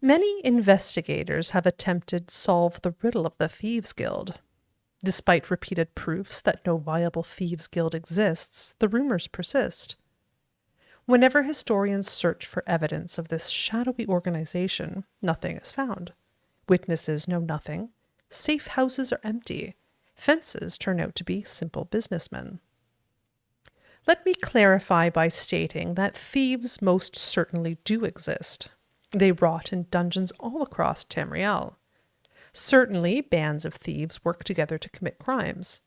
Many investigators have attempted to solve the riddle of the Thieves' Guild. Despite repeated proofs that no viable Thieves' Guild exists, the rumors persist. Whenever historians search for evidence of this shadowy organization, nothing is found. Witnesses know nothing. Safe houses are empty. Fences turn out to be simple businessmen. Let me clarify by stating that thieves most certainly do exist. They rot in dungeons all across Tamriel. Certainly, bands of thieves work together to commit crimes.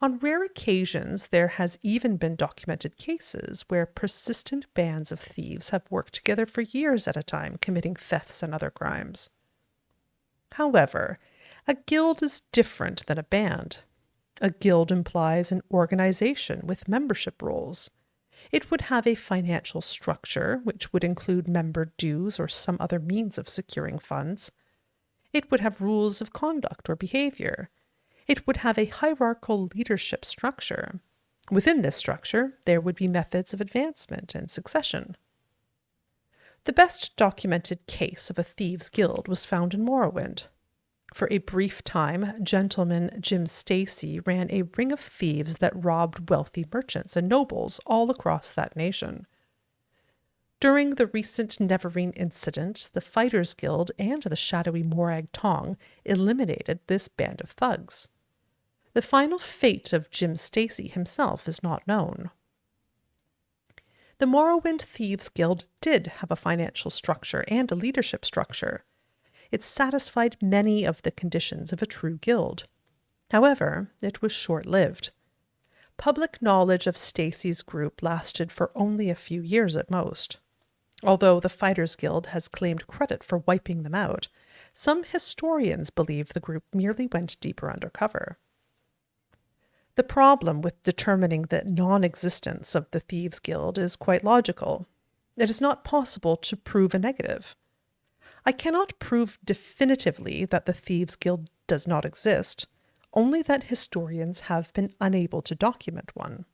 On rare occasions, there has even been documented cases where persistent bands of thieves have worked together for years at a time, committing thefts and other crimes. However, a guild is different than a band. A guild implies an organization with membership roles. It would have a financial structure, which would include member dues or some other means of securing funds. It would have rules of conduct or behavior. It would have a hierarchical leadership structure. Within this structure, there would be methods of advancement and succession. The best documented case of a thieves' guild was found in Morrowind. For a brief time, gentleman Jim Stacy ran a ring of thieves that robbed wealthy merchants and nobles all across that nation. During the recent Neverine incident, the Fighters Guild and the shadowy Morag Tong eliminated this band of thugs. The final fate of Jim Stacy himself is not known. The Morrowind Thieves Guild did have a financial structure and a leadership structure. It satisfied many of the conditions of a true guild. However, it was short-lived. Public knowledge of Stacy's group lasted for only a few years at most. Although the Fighters Guild has claimed credit for wiping them out, some historians believe the group merely went deeper undercover. The problem with determining the non-existence of the Thieves Guild is quite logical. It is not possible to prove a negative. I cannot prove definitively that the Thieves Guild does not exist, only that historians have been unable to document one.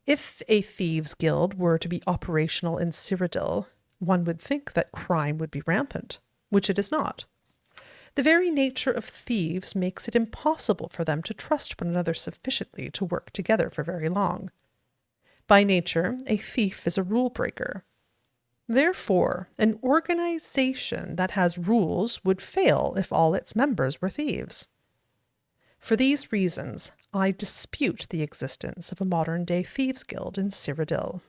If a Thieves Guild were to be operational in Cyrodiil, one would think that crime would be rampant, which it is not. The very nature of thieves makes it impossible for them to trust one another sufficiently to work together for very long. By nature, a thief is a rule breaker. Therefore, an organization that has rules would fail if all its members were thieves. For these reasons, I dispute the existence of a modern-day Thieves Guild in Cyrodiil.